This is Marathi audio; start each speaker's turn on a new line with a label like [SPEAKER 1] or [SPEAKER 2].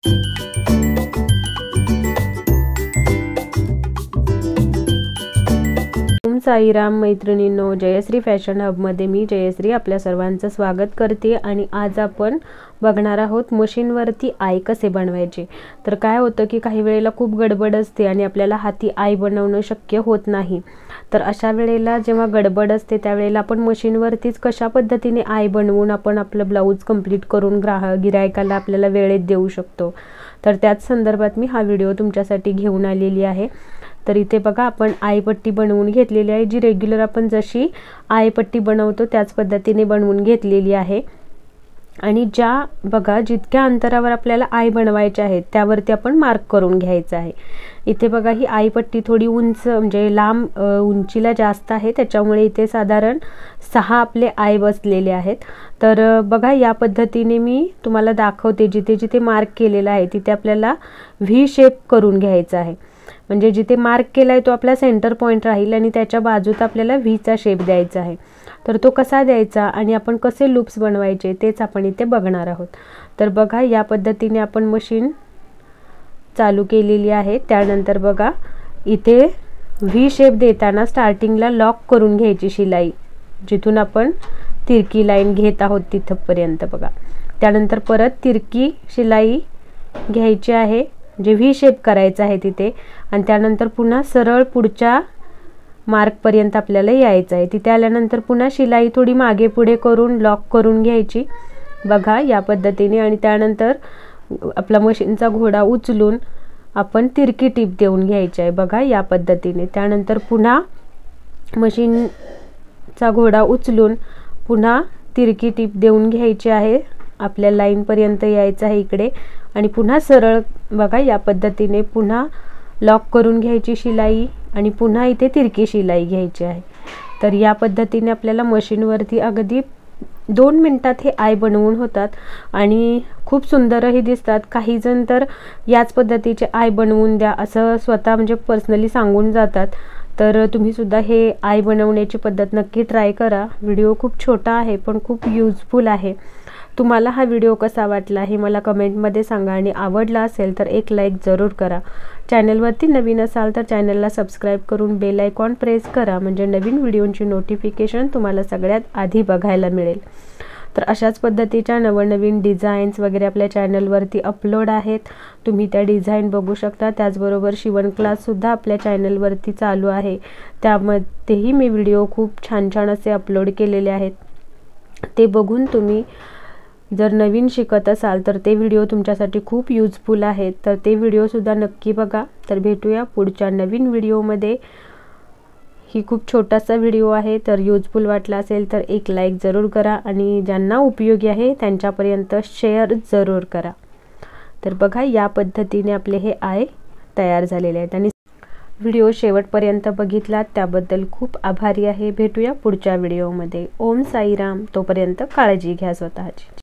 [SPEAKER 1] ओम साईराम मैत्रिणींनो, जयश्री फॅशन हबमध्ये मी जयश्री आपल्या सर्वांचं स्वागत करते। आणि आज आपण बघणार आहोत मशीनवरती आई कसे बनवायचे। तर काय होतं की काही वेळेला खूप गडबड असते आणि आपल्याला हाती आई बनवणं शक्य होत नाही। तर अशा वेळेला जेव्हा गडबड असते त्यावेळेला आपण मशीनवरतीच कशा पद्धतीने आई बनवून आपण आपलं ब्लाऊज कंप्लीट करून गिरायकाला आपल्याला वेळेत देऊ शकतो। तर त्याच संदर्भात मी हा व्हिडिओ तुमच्यासाठी घेऊन आलेली आहे। तर इथे बघा आपण आईपट्टी बनवून घेतलेली आहे, जी रेग्युलर आपण जशी आईपट्टी बनवतो त्याच पद्धतीने बनवून घेतलेली आहे। आणि ज्या बघा जितक्या अंतरावर आपल्याला आई बनवायचे आहे त्यावरती आपण मार्क करून घ्यायचं आहे। इथे बघा ही आईपट्टी थोडी उंच म्हणजे लांब उंचीला जास्त आहे, त्याच्यामुळे इथे साधारण 6 आपले आई बसलेले आहेत। तर बघा या पद्धतीने मी तुम्हाला दाखवते, जिथे जिथे मार्क केलेला आहे तिथे आपल्याला व्ही शेप करून घ्यायचा आहे। म्हणजे जिथे मार्क केलाय तो आपला सेंटर पॉइंट राहील आणि त्याच्या बाजूत आपल्याला व्हीचा शेप द्यायचा आहे। तर तो कसा द्यायचा आणि आपण कसे लूप्स बनवायचे तेच आपण इथे बघणार आहोत। तर बघा या पद्धतीने आपण मशीन चालू केलेली आहे। त्यानंतर बघा इथे व्ही शेप देताना स्टार्टिंगला लॉक करून घ्यायची शिलाई, जिथून आपण तिरकी लाईन घेत आहोत तिथपर्यंत बघा। त्यानंतर परत तिरकी शिलाई घ्यायची आहे, जे व्ही शेप करायचा आहे तिथे, आणि त्यानंतर पुन्हा सरळ पुढच्या मार्क पर्यंत आपल्याला यायचं आहे। तिथे आल्यानंतर पुन्हा शिलाई थोडी मागे पुढे करून लॉक करून घ्यायची बघा या पद्धतीने। आणि त्यानंतर आपला मशीनचा घोडा उचलून आपण तिरकी टीप देऊन घ्यायची आहे बघा या पद्धतीने। त्यानंतर पुन्हा मशीनचा घोडा उचलून पुन्हा तिरकी टीप देऊन घ्यायची आहे, आपल्या लाईन पर्यंत यायचं आहे इकडे, आणि पुन्हा सरळ बघा या पद्धतीने पुन्हा लॉक करून घ्यायची शिलाई आणि पुन्हा इथे तिरकी शिलाई घ्यायची आहे। तर या पद्धतीने आपल्याला मशीनवरती अगदी 2 मिनिटात हे आई बनवून होतात आणि खूप सुंदरही दिसतात। काही जण तर याच पद्धतीचे आई बनवून द्या असं स्वतः म्हणजे पर्सनली सांगून जातात। तर तुम्ही सुद्धा हे आई बनवण्याची पद्धत नक्की ट्राय करा। व्हिडिओ खूप छोटा आहे पण खूप यूजफुल आहे। तुम्हाला हा व्हिडिओ कसा वाटला हे मला कमेंटमध्ये सांगा, आणि आवडला असेल तर एक लाईक जरूर करा। चॅनलवरती नवीन असाल तर चॅनलला सबस्क्राईब करून बेल आयकॉन प्रेस करा, म्हणजे नवीन व्हिडिओंची नोटिफिकेशन तुम्हाला सगळ्यात आधी बघायला मिळेल। तर अशाच पद्धतीच्या नवनवीन डिझाईन्स वगैरे आपल्या चॅनलवरती अपलोड आहेत, तुम्ही त्या डिझाईन बघू शकता। त्याचबरोबर शिवण क्लाससुद्धा आपल्या चॅनलवरती चालू आहे, त्यामध्येही मी व्हिडिओ खूप छान छान असे अपलोड केलेले आहेत। ते बघून तुम्ही जर नवीन शिकत असाल तर ते व्हिडिओ तुमच्यासाठी खूप यूजफुल आहेत, तर ते व्हिडिओसुद्धा नक्की बघा। तर भेटूया पुढच्या नवीन व्हिडिओमध्ये। ही खूप छोटासा व्हिडिओ आहे, तर यूजफुल वाटला असेल तर एक लाईक जरूर करा, आणि ज्यांना उपयोगी आहे त्यांच्यापर्यंत शेअर जरूर करा। तर बघा या पद्धतीने आपले हे आई तयार झालेले आहेत, आणि व्हिडिओ शेवटपर्यंत बघितलात त्याबद्दल खूप आभारी आहे। भेटूया पुढच्या व्हिडिओमध्ये। ओम साईराम, तोपर्यंत काळजी घ्या स्वतःची।